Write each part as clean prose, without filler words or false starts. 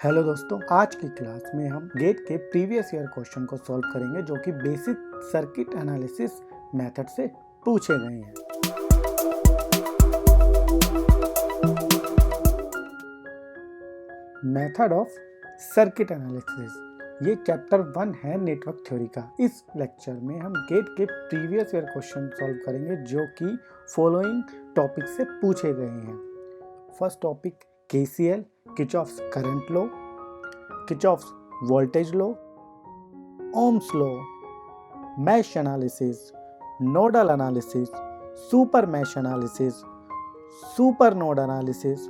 Hello दोस्तों, आज की क्लास में हम गेट के प्रीवियस ईयर क्वेश्चन को सॉल्व करेंगे जो कि बेसिक सर्किट एनालिसिस मेथड से पूछे गए हैं। मेथड ऑफ सर्किट एनालिसिस ये चैप्टर 1 है नेटवर्क थ्योरी का। इस लेक्चर में हम गेट के प्रीवियस ईयर क्वेश्चन सॉल्व करेंगे जो कि फॉलोइंग टॉपिक से पूछे गए हैं। First topic KCL, Kirchhoff's current law, Kirchhoff's voltage law, Ohm's law, mesh analysis, nodal analysis, super mesh analysis, super node analysis,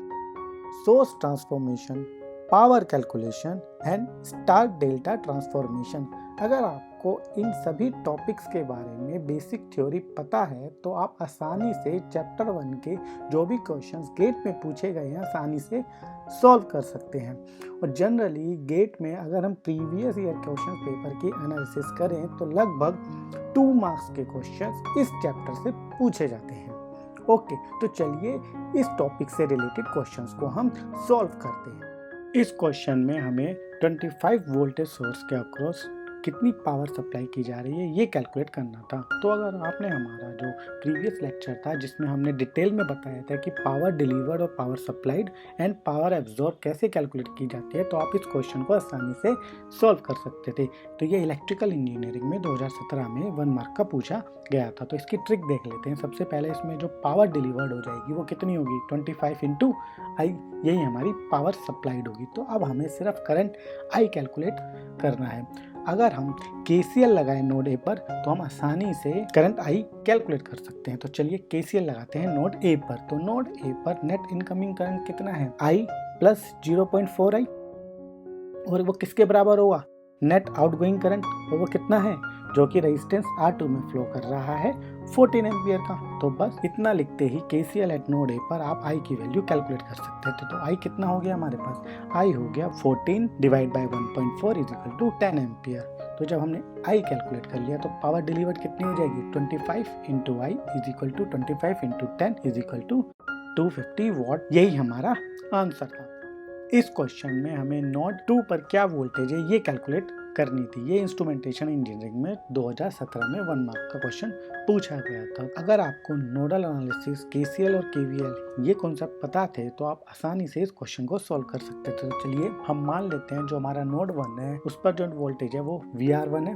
source transformation, power calculation and star delta transformation. अगर आपको इन सभी topics के बारे में बेसिक थ्योरी पता है तो आप आसानी से चैप्टर 1 के जो भी क्वेश्चंस गेट में पूछे गए हैं आसानी से सॉल्व कर सकते हैं। और जनरली गेट में अगर हम प्रीवियस ईयर क्वेश्चन पेपर की एनालिसिस करें तो लगभग 2 मार्क्स के क्वेश्चंस इस चैप्टर से पूछे जाते हैं। ओके, तो चलिए इस टॉपिक से रिलेटेड क्वेश्चंस को हम सॉल्व करते हैं। इस क्वेश्चन में हमें 25 वोल्टेज सोर्स के अक्रॉस कितनी पावर सप्लाई की जा रही है ये कैलकुलेट करना था। तो अगर आपने हमारा जो प्रीवियस लेक्चर था जिसमें हमने डिटेल में बताया था कि पावर डिलीवर्ड और power supplied and power absorb कैसे कैलकुलेट की जाती है, तो आप इस क्वेश्चन को आसानी से सॉल्व कर सकते थे। तो ये इलेक्ट्रिकल इंजीनियरिंग में 2017 में 1 मार्क का पूछा गया था। तो इसकी ट्रिक देख लेते हैं। सबसे पहले इसमें जो पावर डिलीवर्ड हो जाएगी वो कितनी होगी, 25 इंटू आई, यही हमारी पावर सप्लाइड होगी। तो अब हमें सिर्फ करंट आई कैलकुलेट करना है। अगर हम KCL लगाएं नोड ए पर तो हम आसानी से करंट आई कैलकुलेट कर सकते हैं। तो चलिए KCL लगाते हैं नोड ए पर। तो नोड ए पर नेट इनकमिंग करंट कितना है, I प्लस 0.4I, और वो किसके बराबर होगा, नेट आउटगोइंग करंट, और वो कितना है, जो कि रेजिस्टेंस R2 में फ्लो कर रहा है 14 एम्पियर का। तो बस इतना लिखते ही KCL एट नोड ए पर आप I की वैल्यू कैलकुलेट कर सकते थे। तो I कितना हो गया हमारे पास, I हो गया 14 divide by 1.4 is equal to 10 ampere. तो जब हमने I कैलकुलेट कर लिया तो पावर डिलीवर्ड कितनी हो जाएगी, 25 into I is equal to 25 into 10 is equal to 250 watt. यही हमारा आंसर था। इस क्वेश्चन में हमें नोड 2 पर क्या वोल्टेज है ये कैलकुलेट करनी थी। ये इंस्ट्रूमेंटेशन इंजीनियरिंग में 2017 में 1 मार्क का क्वेश्चन पूछा गया था। अगर आपको नोडल एनालिसिस, KCL और KVL ये कॉन्सेप्ट पता थे तो आप आसानी से इस क्वेश्चन को सॉल्व कर सकते थे। तो चलिए हम मान लेते हैं जो हमारा नोड 1 है उस पर जो वोल्टेज है वो VR1 है।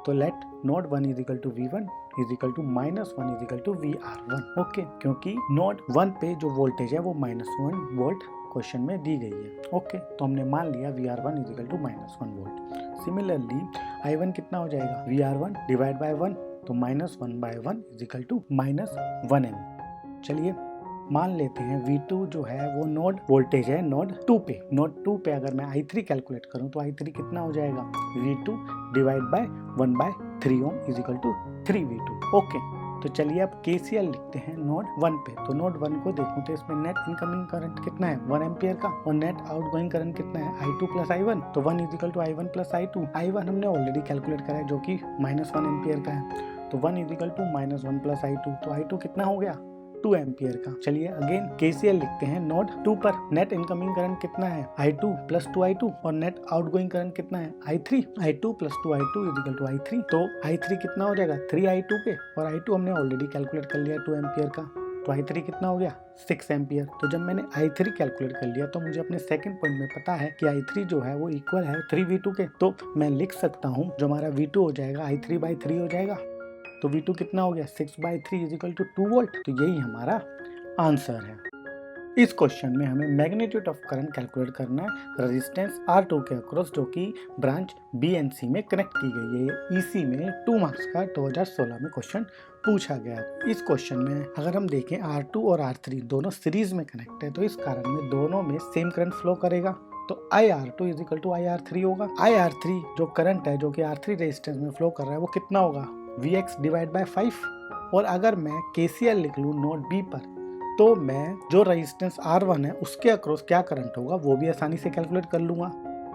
तो let node 1 is equal to V1 is equal to -1 is equal to VR1। Okay, क्योंकि नोड 1 पे जो वोल्टेज है वो -1 वोल्ट क्वेश्चन में दी गई है। ओके, तो हमने मान लिया VR1 is equal to -1 volt. Similarly I1 कितना हो जाएगा, VR1 डिवाइड बाय 1, तो -1/1 इज इक्वल टू -1 एम। चलिए मान लेते हैं V2 जो है वो नोड वोल्टेज है नोड 2 पे। नोड 2 पे अगर मैं I3 कैलकुलेट करूं तो I3 कितना हो जाएगा, V2 divide by 1/3 ohm is equal to 3V2। Okay, तो चलिए अब KCL लिखते हैं नोड 1 पे। तो नोड 1 को देखूं तो इसमें नेट इनकमिंग करंट कितना है, 1 एम्पियर का, और नेट आउटगोइंग करंट कितना है, I2 प्लस I1। तो 1 is equal to I1 plus I2। I1 हमने ऑलरेडी कैलकुलेट करा है जो कि -1 एम्पियर का है। तो 1 is equal to -1 plus I2। तो I2 कितना हो गया, 2 एम्पियर का। चलिए अगेन KCL लिखते हैं नोड 2 पर। नेट इनकमिंग करंट कितना है, I2 प्लस 2I2, और नेट आउटगोइंग करंट कितना है, I3। I2 plus 2I2 is equal to I3। तो I3 कितना हो जाएगा, 3I2 पे, और I2 हमने ऑलरेडी कैलकुलेट कर लिया 2 एम्पियर का। तो I3 कितना हो गया, 6 एम्पियर। तो जब मैंने I3 कैलकुलेट कर लिया तो मुझे अपने सेकंड पॉइंट में पता है कि I3 जो है वो इक्वल है 3V2 के। तो मैं लिख सकता हूँ जो हमारा V2 हो जाएगा I3/3 हो जाएगा। तो V2 कितना हो गया, 6/3 इज इक्वल टू 2 वोल्ट। तो यही हमारा आंसर है। इस क्वेश्चन में हमें मैग्नीट्यूड ऑफ करंट कैलकुलेट करना है रेजिस्टेंस R2 के अक्रॉस जो कि ब्रांच BNC में कनेक्ट की गई है। EC में 2 मार्क्स का 2016 में क्वेश्चन पूछा गया। इस क्वेश्चन में अगर हम देखें R2 और R3 दोनों सीरीज में कनेक्ट है तो इस कारण में दोनों में सेम करंट फ्लो करेगा। तो IR2 is equal to IR3 होगा। IR3 जो करंट है जो कि R3 रेजिस्टेंस में फ्लो कर रहा है वो कितना होगा, Vx डिवाइड बाय 5। और अगर मैं KCL लिख लूँ नोड B पर तो मैं जो रेजिस्टेंस R1 है उसके अक्रॉस क्या करंट होगा वो भी आसानी से कैलकुलेट कर लूँगा।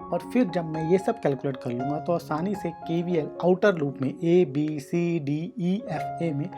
और फिर जब मैं ये सब कैलकुलेट कर लूँगा तो आसानी से KVL आउटर लूप में A B C D E F A में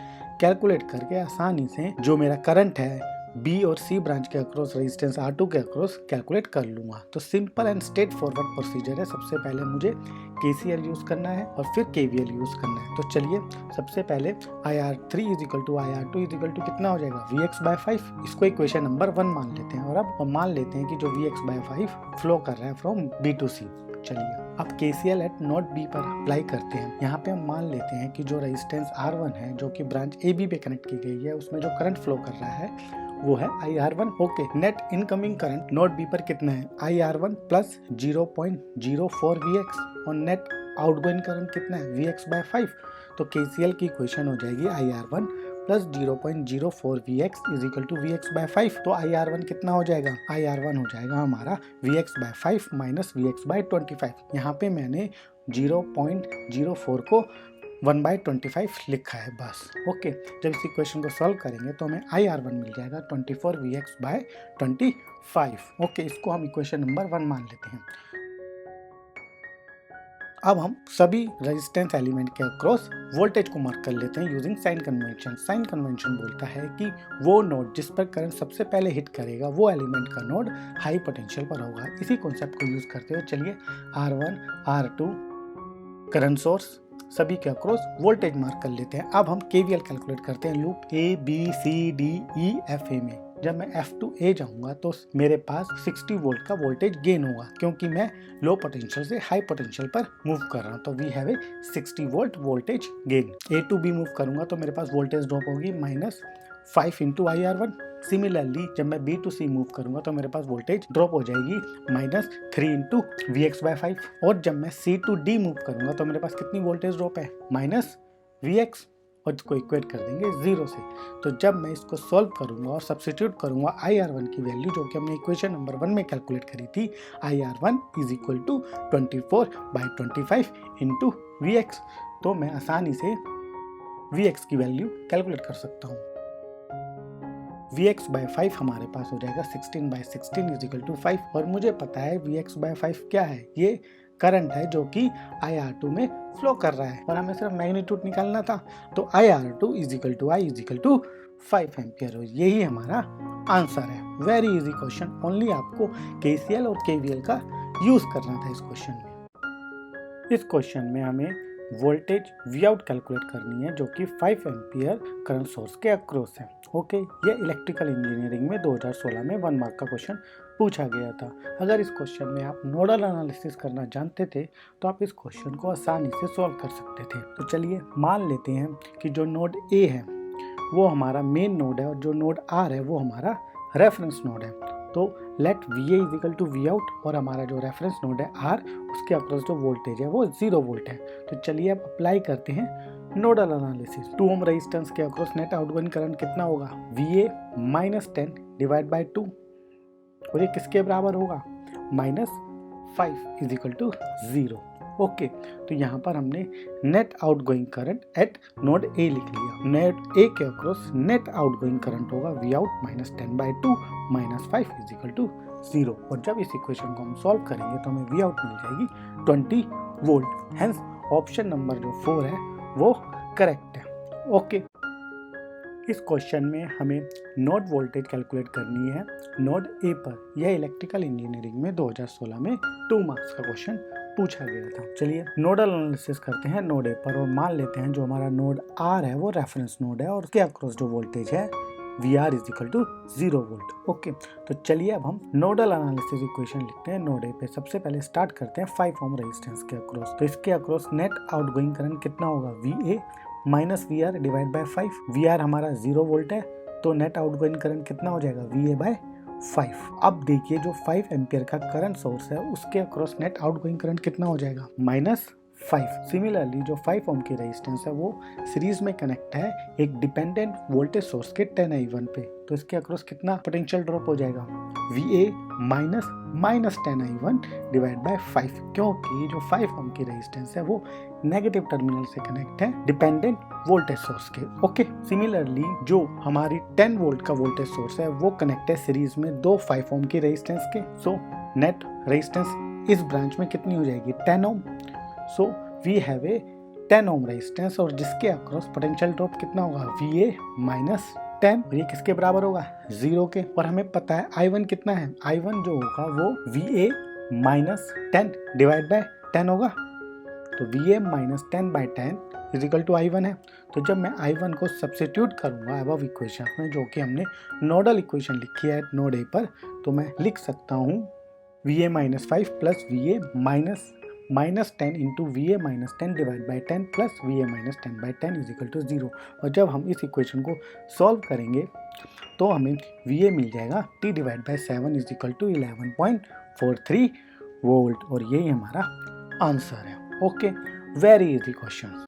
कैलकुलेट करके आसानी से जो मेरा करंट है बी और सी ब्रांच के अक्रॉस रेजिस्टेंस R2 के अक्रॉस कैलकुलेट कर लूँगा। तो simple and straight forward procedure है। सबसे पहले मुझे KCL यूज़ करना है और फिर KVL यूज़ करना है। तो चलिए सबसे पहले IR3 = IR2 = कितना हो जाएगा Vx/5। इसको इक्वेशन नंबर 1 मान लेते हैं और अब मान लेते हैं कि जो Vx/5 फ्लो कर रहा है फ्रॉम B to C। चलिए अब KCL एट नोड B पर अप्लाई करते हैं। यहाँ पे हम मान लेते हैं कि जो रेजिस्टेंस R1 है जो कि ब्रांच AB पे कनेक्ट की गई है उसमें जो करंट फ्लो कर रहा है वो है IR1। Okay, net incoming current node B पर कितना है IR1 प्लस 0.04 Vx और नेट आउटगोइंग करंट कितना है Vx/5। तो KCL की इक्वेशन हो जाएगी IR1 प्लस 0.04 Vx = Vx/5। तो IR1 कितना हो जाएगा IR1 हो जाएगा हमारा Vx/5 माइनस Vx/25। यहाँ पे मैंने 0.04 को 1/25 लिखा है बस। ओके, जब इस इक्वेशन को सॉल्व करेंगे तो हमें IR1 मिल जाएगा 24 Vx/25। ओके, इसको हम इक्वेशन नंबर 1 मान लेते हैं। अब हम सभी रेजिस्टेंस एलिमेंट के अक्रॉस वोल्टेज को मार्क कर लेते हैं using sign convention. Sign convention बोलता है कि वो नोड जिस पर करंट सबसे पहले हिट करेगा वो एलिमेंट का नोड हाई पोटेंशियल पर होगा। इसी कॉन्सेप्ट को यूज करते हुए चलिए R1 R2 करंट सोर्स सभी के अक्रॉस वोल्टेज मार्क कर लेते हैं। अब हम KVL कैलकुलेट करते हैं लूप ABCDEFA में। जब मैं F2A जाऊंगा तो मेरे पास 60 वोल्ट का वोल्टेज गेन होगा क्योंकि मैं लो पोटेंशियल से हाई पोटेंशियल पर मूव कर रहा हूं। तो we have a 60 volt voltage gain. A to B move करूंगा तो मेरे पास वोल्टेज ड्रॉप होगी -5 × IR1। सिमिलरली जब मैं B to C मूव करूंगा तो मेरे पास वोल्टेज ड्रॉप हो जाएगी -3 × Vx/5। और जब मैं C to D मूव करूंगा तो मेरे पास कितनी वोल्टेज ड्रॉप है -Vx और इसको इक्वेट कर देंगे 0 से। तो जब मैं इसको सॉल्व करूंगा और सब्स्टिट्यूट करूंगा IR1 की वैल्यू जो कि हमने इक्वेशन नंबर 1 में कैलकुलेट करी थी IR1 = 24/25 × Vx, तो मैं आसानी से Vx की वैल्यू कैलकुलेट कर सकता हूँ। Vx/5 हमारे पास हो जाएगा 16/16 = 5 और मुझे पता है Vx/5 क्या है, ये करंट है जो कि IR2 में फ्लो कर रहा है और हमें सिर्फ मैग्नीट्यूड निकालना था। तो IR2 = 5 एम्पियर हो। यही हमारा आंसर है। वेरी इजी क्वेश्चन, ओनली आपको KCL और KVL का यूज करना था इस क्वेश्चन में। इस क्वेश्चन में हमें वोल्टेज Vout कैलकुलेट करनी है जो कि 5 एम्पियर करंट सोर्स के अक्रॉस है। ओके, ये इलेक्ट्रिकल इंजीनियरिंग में 2016 में 1 मार्क का क्वेश्चन पूछा गया था। अगर इस क्वेश्चन में आप नोडल एनालिसिस करना जानते थे तो आप इस क्वेश्चन को आसानी से सॉल्व कर सकते थे। तो चलिए मान लेते हैं कि जो नोड A है वो हमारा मेन नोड है और जो नोड R है वो हमारा रेफरेंस नोड है। तो लेट VA = Vout और हमारा जो रेफरेंस नोड है R उसके अक्रॉस जो वोल्टेज है वो 0 वोल्ट है। तो चलिए अब अप्लाई करते हैं नोडल एनालिसिस। 2 ओम रेजिस्टेंस के अक्रॉस नेट आउटगोइंग करंट कितना होगा VA -10 / 2 और ये किसके बराबर होगा -5 = 0। ओके, तो यहाँ पर हमने net outgoing current eight node A लिख लिया। नेट A के अक्रॉस नेट आउटगोइंग करंट होगा Vout -10/2 -5 = 0 और जब इस इक्वेशन को हम सॉल्व करेंगे तो हमें Vout मिल जाएगी 20 वोल्ट। हेंस ऑप्शन नंबर जो 4 है वो करेक्ट है। ओके, इस क्वेश्चन में हमें नोड वोल्टेज कैलकुलेट करनी है नोड A पर। यह इलेक्ट्रिकल इंजीनियरिंग में 2016 में 2 मार्क्स का क्वेश्चन पूछा गया था। चलिए नोडल एनालिसिस करते हैं नोड A पर और मान लेते हैं जो हमारा नोड R है वो रेफरेंस नोड है और उसके अक्रॉस जो वोल्टेज है VR = 0 वोल्ट। ओके, तो चलिए अब हम नोडल एनालिसिस इक्वेशन लिखते हैं नोड A पे। सबसे पहले स्टार्ट करते हैं 5 ओम रेजिस्टेंस के अक्रॉस। तो इसके अक्रॉस नेट आउटगोइंग करंट कितना होगा VA -VR / 5। VR हमारा 0 वोल्ट है तो नेट आउटगोइंग करंट कितना हो जाएगा VA/5। अब देखिए जो 5 एम्पियर का करंट सोर्स है उसके अक्रॉस नेट आउटगोइंग करंट कितना हो जाएगा -5। सिमिलरली जो 5 ओम की रेजिस्टेंस है वो सीरीज में कनेक्ट है एक डिपेंडेंट वोल्टेज सोर्स के 10i1 पे। तो इसके अक्रॉस कितना पोटेंशियल ड्रॉप हो जाएगा VA -10i1 / 5 क्योंकि जो 5 ओम की रेजिस्टेंस है वो नेगेटिव टर्मिनल से कनेक्ट है डिपेंडेंट वोल्टेज सोर्स के। ओके, सिमिलरली जो हमारी 10 वोल्ट का वोल्टेज सोर्स है वो कनेक्ट है सीरीज में 2 5 ओम की रेजिस्टेंस के। सो नेट रेजिस्टेंस इस ब्रांच में कितनी हो जाएगी 10 ohm. So we have a 10 ohm resistance और जिसके अक्रॉस पोटेंशियल ड्रॉप कितना होगा VA 10 और ये किसके बराबर होगा 0 के। और हमें पता है I1 कितना है, I1 जो होगा वो VA माइनस 10 डिवाइड बाय 10 होगा। तो VA minus 10 by 10 is equal to I1 है। तो जब मैं I1 को सब्स्टिट्यूट करूंगा अबव इक्वेशन में, जो कि हमने नोडल इक्वेशन लिखी है नोड ए पर, तो मैं लिख सकता हूँ VA minus 5 plus VA minus 10 into VA minus 10 divide by 10 plus VA minus 10 by 10 is equal to 0। और जब हम इस इक्वेशन को सॉल्व करेंगे तो हमें VA मिल जाएगा T divide by 7 is equal to 11.43 volt, और यही हमारा आंसर है। Okay, very easy question.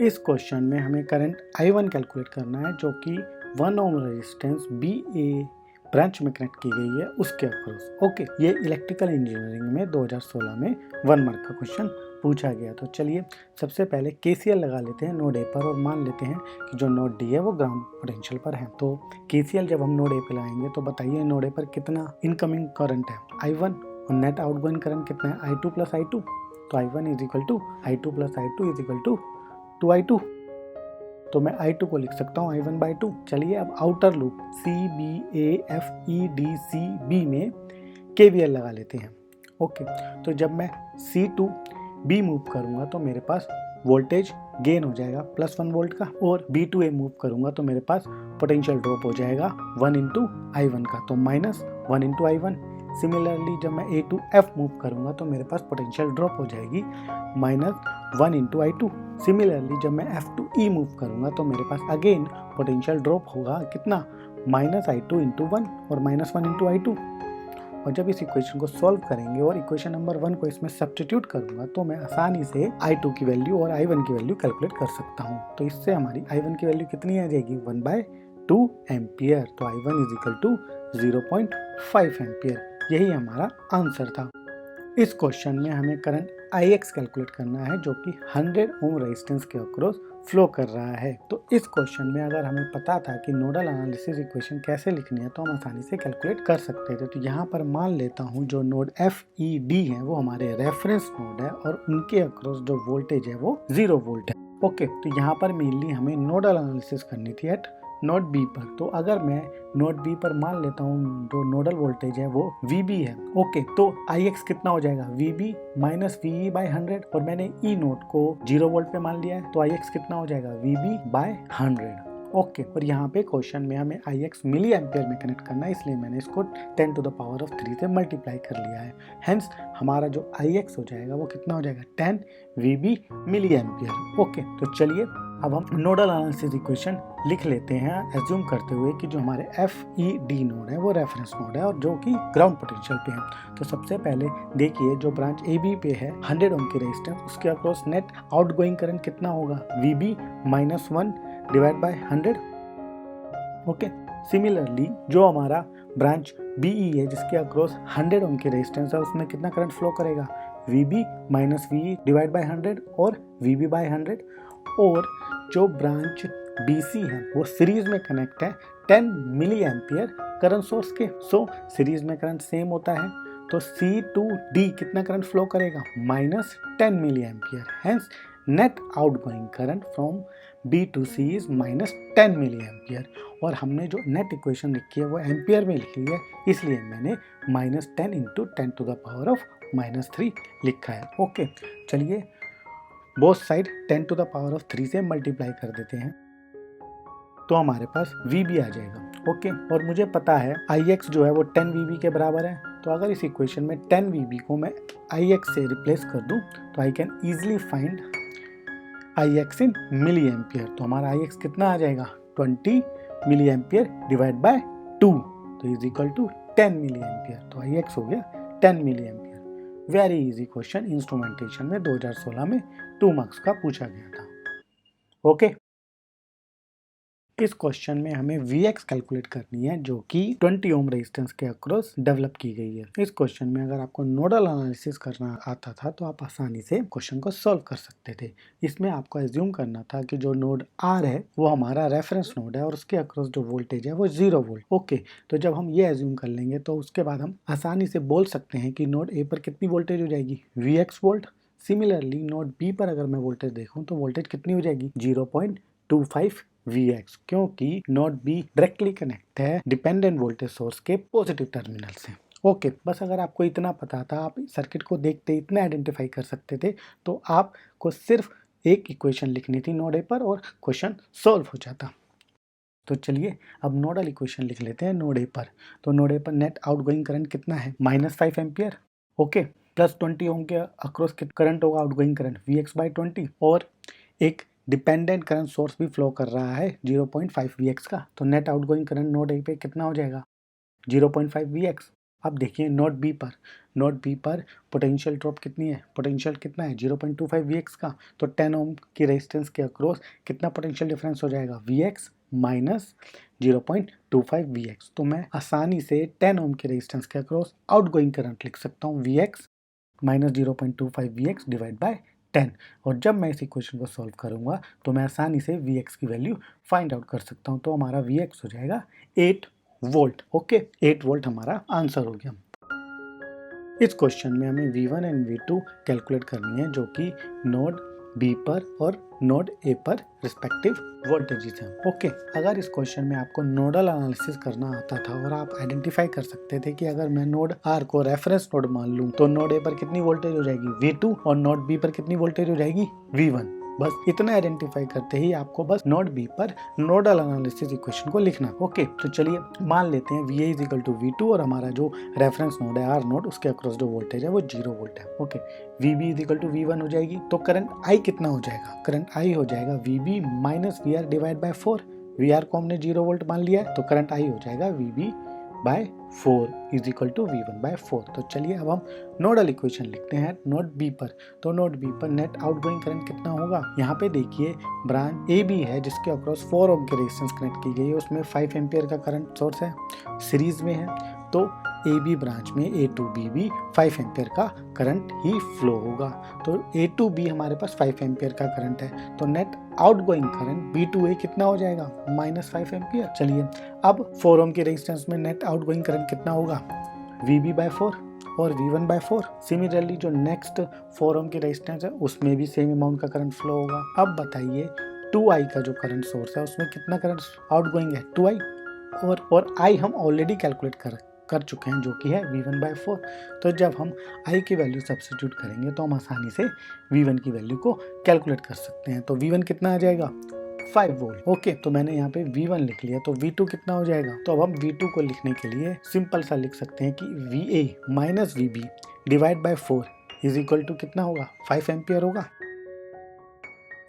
इस क्वेश्चन में हमें करंट I1 कैलकुलेट करना है, जो कि 1 ओम रेजिस्टेंस BA ब्रांच में कनेक्ट की गई है उसके अक्रॉस। ओके, ये इलेक्ट्रिकल इंजीनियरिंग में 2016 में 1 मार्क का क्वेश्चन पूछा गया। तो चलिए सबसे पहले KCL लगा लेते हैं नोड ए पर, और मान लेते हैं कि जो नोड डी है वो ग्राउंड पोटेंशियल पर है। तो KCL जब हम नोड ए पे लगाएंगे तो बताइए नोड ए पर कितना इनकमिंग करंट है I1, और नेट आउटगोइंग करंट कितना है I2 प्लस I2। तो I1 is equal to I2 plus I2 is equal to 2I2। तो मैं I2 को लिख सकता हूँ I1 बाई 2। चलिए अब आउटर लूप CBAFEDCB में KVL लगा लेते हैं। ओके, तो जब मैं C2B मूव करूँगा तो मेरे पास वोल्टेज गेन हो जाएगा प्लस 1 वोल्ट का, और B2A मूव करूँगा तो मेरे पास पोटेंशियल ड्रॉप हो जाएगा 1 इंटू I1 का, तो माइनस 1 इंटू I1। सिमिलरली जब मैं A टू F मूव करूँगा तो मेरे पास पोटेंशियल ड्रॉप हो जाएगी माइनस 1 इंटू I2। सिमिलरली जब मैं F टू E मूव करूँगा तो मेरे पास अगेन पोटेंशियल ड्रॉप होगा कितना माइनस I2 इंटू 1 और माइनस 1 इंटू I2। और जब इस इक्वेशन को सॉल्व करेंगे और इक्वेशन नंबर 1 को इसमें सब्स्टिट्यूट करूँगा तो मैं आसानी से I2 की वैल्यू और I1 की वैल्यू कैलकुलेट कर सकता हूँ। तो इससे हमारी I1 की वैल्यू कितनी आ जाएगी 1/2 एम्पियर। तो I1 is equal to 0.5 ampere, यही हमारा आंसर था। इस क्वेश्चन में हमें करंट IX कैलकुलेट करना है, जो कि 100 ओम रेजिस्टेंस के अक्रॉस फ्लो कर रहा है। तो इस क्वेश्चन में अगर हमें पता था कि नोडल एनालिसिस इक्वेशन कैसे लिखनी है तो हम आसानी से कैलकुलेट कर सकते थे। तो यहाँ पर मान लेता हूँ जो नोड FED है वो हमारे रेफरेंस नोड है, और उनके अक्रॉस जो वोल्टेज है वो 0 वोल्ट है। ओके, तो यहाँ पर मेनली हमें नोडल एनालिसिस करनी थी एट नोड बी पर। तो अगर मैं नोड बी पर मान लेता हूँ जो नोडल वोल्टेज है वो VB है। ओके, तो IX कितना हो जाएगा VB माइनस VE बाई 100, और मैंने E नोड को 0 वोल्ट पे मान लिया है तो IX कितना हो जाएगा VB बाय 100। ओके, और यहाँ पे क्वेश्चन में हमें IX मिली एम्पियर में कनेक्ट करना है, इसलिए मैंने इसको 10 टू द पावर ऑफ 3 से मल्टीप्लाई कर लिया है। हेंस हमारा जो IX हो जाएगा वो कितना हो जाएगा 10 VB मिली एम्पियर। ओके, तो चलिए अब हम नोडल एनालिसिस इक्वेशन लिख लेते हैं, एज्यूम करते हुए कि जो हमारे FED नोड है वो रेफरेंस नोड है और जो कि ग्राउंड पोटेंशियल पे है। तो सबसे पहले देखिए जो ब्रांच AB पे है 100 ओम की रेजिस्टेंस, उसके अक्रॉस नेट आउटगोइंग करंट कितना होगा VB minus 1 divide by 100। Okay, similarly जो हमारा ब्रांच BE है जिसके अक्रॉस 100 ओम की रेजिस्टेंस है उसमें कितना करंट फ्लो करेगा VB minus VE divide by 100 और VB बाय 100। और जो ब्रांच BC है वो सीरीज में कनेक्ट है 10 मिली एम्पियर करंट सोर्स के। सो सीरीज में करंट सेम होता है, तो C2D कितना करंट फ्लो करेगा minus 10 milli ampere. Hence net outgoing current from B to C is minus 10 milli ampere. और हमने जो नेट इक्वेशन लिखी है वो एम्पियर में लिखी है, इसलिए मैंने minus 10 into 10 to the power of minus 3 लिखा है। ओके, चलिए both side 10 to the power of 3 से मल्टीप्लाई कर देते हैं तो हमारे पास VB आ जाएगा। ओके, और मुझे पता है IX जो है वो 10 VB के बराबर है। तो अगर इस इक्वेशन में 10 VB को मैं IX से रिप्लेस कर दूं तो I can easily find IX in milli ampere. तो हमारा IX कितना आ जाएगा 20 मिली एम्पियर डिवाइड बाय 2, तो is equal to 10 milli ampere. तो IX हो गया 10 milli ampere. Very easy question, instrumentation में 2016 में 2 मार्क्स का पूछा गया था। ओके, इस क्वेश्चन में हमें VX कैलकुलेट करनी है जो कि 20 ओम रेजिस्टेंस के अक्रॉस डेवलप की गई है। इस क्वेश्चन में अगर आपको नोडल एनालिसिस करना आता था तो आप आसानी से क्वेश्चन को सॉल्व कर सकते थे। इसमें आपको एज्यूम करना था कि जो नोड R है वो हमारा रेफरेंस नोड है और उसके अक्रॉस जो वोल्टेज है वो 0 वोल्ट। ओके, तो जब हम ये एज्यूम कर लेंगे तो उसके बाद हम आसानी से बोल सकते हैं कि नोड A पर कितनी वोल्टेज हो जाएगी VX volt. Similarly node B पर अगर मैं वोल्टेज देखूँ तो वोल्टेज कितनी हो जाएगी 0.25 Vx, क्योंकि नोड बी डायरेक्टली कनेक्ट है डिपेंडेंट वोल्टेज सोर्स के पॉजिटिव टर्मिनल से। ओके, बस अगर आपको इतना पता था, आप सर्किट को देखते इतना आइडेंटिफाई कर सकते थे, तो आपको सिर्फ एक इक्वेशन लिखनी थी नोड ए पर और क्वेश्चन सॉल्व हो जाता। तो चलिए अब नोडल इक्वेशन लिख लेते हैं नोड ए पर। तो नोड ए पर नेट आउटगोइंग करंट कितना है, -5 एम्पियर। ओके, प्लस 20 ओम के अक्रॉस करंट होगा आउटगोइंग करंट Vx/20, और एक डिपेंडेंट करंट सोर्स भी फ्लो कर रहा है 0.5 Vx का। तो net outgoing current node A पे कितना हो जाएगा, 0.5 Vx। अब देखिए नोड बी पर पोटेंशियल ड्रॉप कितनी है, पोटेंशियल कितना है 0.25 Vx का। तो 10 ओम की रेजिस्टेंस के अक्रॉस कितना पोटेंशियल डिफरेंस हो जाएगा, Vx माइनस 0.25 Vx। तो मैं आसानी से 10 ओम के रेजिस्टेंस के अक्रॉस आउटगोइंग करंट लिख सकता हूँ Vx minus 0.25 Vx divide by 10। और जब मैं इस इक्वेशन को सॉल्व करूँगा तो मैं आसानी से Vx की वैल्यू फाइंड आउट कर सकता हूँ। तो हमारा Vx हो जाएगा 8 वोल्ट। ओके, 8 वोल्ट हमारा आंसर हो गया। इस क्वेश्चन में हमें V1 एंड V2 कैलकुलेट करनी है, जो कि नोड बी पर और नोड ए पर रिस्पेक्टिव वोल्टेजेस हैं। ओके, अगर इस क्वेश्चन में आपको नोडल एनालिसिस करना आता था और आप आइडेंटिफाई कर सकते थे कि अगर मैं नोड आर को रेफरेंस नोड मान लूं तो नोड ए पर कितनी वोल्टेज हो जाएगी V2 और नोड बी पर कितनी वोल्टेज हो जाएगी V1। बस इतना आइडेंटिफाई करते ही आपको बस नोड बी पर नोडल एनालिसिस इक्वेशन को लिखना। ओके, तो चलिए मान लेते हैं Va इज टू V2 और हमारा जो रेफरेंस नोड है आर नोड, उसके अक्रॉस जो वोल्टेज है वो 0 वोल्ट है। Okay, Vb is to V1 हो जाएगी। तो करंट I कितना हो जाएगा, करंट I हो जाएगा Vb minus VR divide by 4। VR को हमने 0 वोल्ट मान लिया है, तो करंट I हो जाएगा Vb by 4 is equal to V1 by 4। तो चलिए अब हम नोडल इक्वेशन लिखते हैं नोड बी पर। तो नोड बी पर नेट आउटगोइंग करंट कितना होगा, यहाँ पे देखिए ब्रांच ए बी है जिसके अक्रॉस 4 ओम की रेजिस्टेंस कनेक्ट की गई है, उसमें 5 एम्पियर का करंट सोर्स है, सीरीज में है। तो ए बी ब्रांच में ए टू बी भी 5 एम्पियर का करंट ही फ्लो होगा। तो ए टू बी हमारे पास 5 एम्पियर का करंट है, तो net outgoing current B to A कितना हो जाएगा, -5 एम्पियर। चलिए अब 4 ओम की रेजिस्टेंस में नेट आउटगोइंग करंट कितना होगा, Vb बाय 4 और V1 बाय 4। सिमिलरली जो नेक्स्ट 4 ओम की रेजिस्टेंस है उसमें भी सेम अमाउंट का करंट फ्लो होगा। अब बताइए 2I का जो करंट सोर्स है उसमें कितना करंट आउटगोइंग है, 2I, और I हम ऑलरेडी कैलकुलेट कर चुके हैं जो कि है V1 बाय 4। तो जब हम I की वैल्यू सब्स्टिट्यूट करेंगे तो हम आसानी से V1 की वैल्यू को कैलकुलेट कर सकते हैं। तो V1 कितना आ जाएगा, 5 वोल्ट। ओके, तो मैंने यहाँ पे V1 लिख लिया, तो V2 कितना हो जाएगा। तो अब हम V2 को लिखने के लिए सिंपल सा लिख सकते हैं कि VA minus VB divide by 4 is equal to कितना होगा, 5 एम्पियर होगा।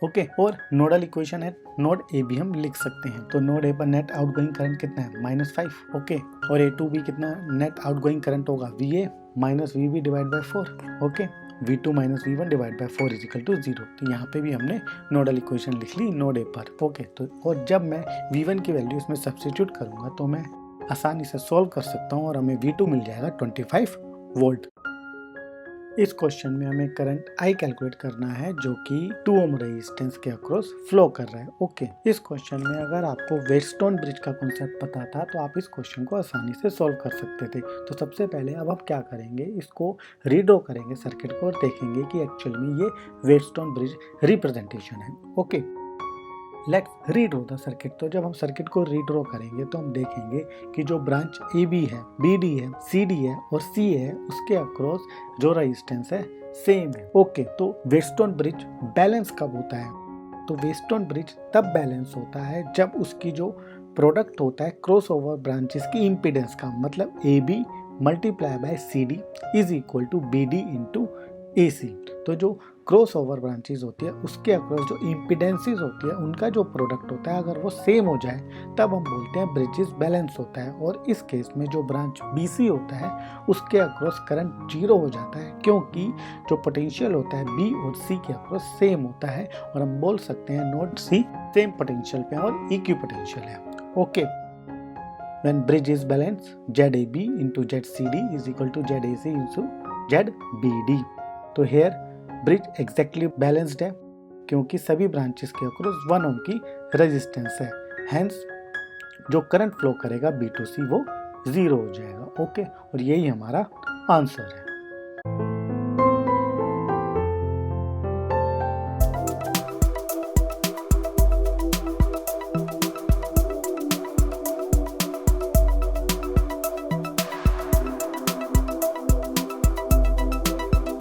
ओके, और नोडल इक्वेशन है नोड ए बी हम लिख सकते हैं। तो नोड ए पर नेट आउटगोइंग करंट कितना है, -5। ओके, और ए टू बी कितना नेट आउटगोइंग करंट होगा, VA minus VB divide by 4। Okay, V2 minus V1 divide by 4 is equal to 0। तो यहाँ पे भी हमने नोडल इक्वेशन लिख ली नोड ए पर। ओके, तो और जब मैं V1 की वैल्यू इसमें सब्स्टिट्यूट करूँगा तो मैं आसानी से सॉल्व कर सकता हूँ और हमें V2 मिल जाएगा 25 वोल्ट। इस क्वेश्चन में हमें करंट I कैलकुलेट करना है जो कि 2 ओम रेजिस्टेंस के अक्रॉस फ्लो कर रहा है। ओके, इस क्वेश्चन में अगर आपको वेटस्टोन ब्रिज का कॉन्सेप्ट पता था तो आप इस क्वेश्चन को आसानी से सॉल्व कर सकते थे। तो सबसे पहले अब हम क्या करेंगे, इसको रीड्रॉ करेंगे सर्किट को और देखेंगे कि एक्चुअल में ये वेटस्टोन ब्रिज रिप्रेजेंटेशन है। Okay, let's redraw the circuit. तो जब हम सर्किट को रीड्रॉ करेंगे तो हम देखेंगे कि जो ब्रांच ए बी है, बी डी है, सी डी है और सी है, उसके अक्रॉस जो रेजिस्टेंस है सेम है। ओके, तो वेटस्टोन ब्रिज बैलेंस कब होता है, तो वेटस्टोन ब्रिज तब बैलेंस होता है जब उसकी जो प्रोडक्ट होता है क्रॉस ओवर ब्रांचेस की इम्पीडेंस का, मतलब A B multiply by C D is equal to B D into A C. तो जो क्रॉस ओवर ब्रांचेस होती है उसके अक्रॉस जो इम्पीडेंसेस होती है उनका जो प्रोडक्ट होता है अगर वो सेम हो जाए तब हम बोलते हैं ब्रिजेस बैलेंस होता है। और इस केस में जो ब्रांच BC होता है उसके अक्रॉस करंट 0 हो जाता है क्योंकि जो पोटेंशियल होता है B और C के अक्रॉस सेम होता है और हम बोल सकते हैं नोड C सेम पोटेंशियल पे और इक्वी पोटेंशियल है। Okay, when bridge is balanced ZAB into ZCD is equal to ZAC into ZBD। तो here ब्रिज एग्जैक्टली बैलेंस्ड है क्योंकि सभी ब्रांचेस के अक्रॉस 1 ओम की रेजिस्टेंस है, हेंस जो करंट फ्लो करेगा B2C वो 0 हो जाएगा। ओके, और यही हमारा आंसर है।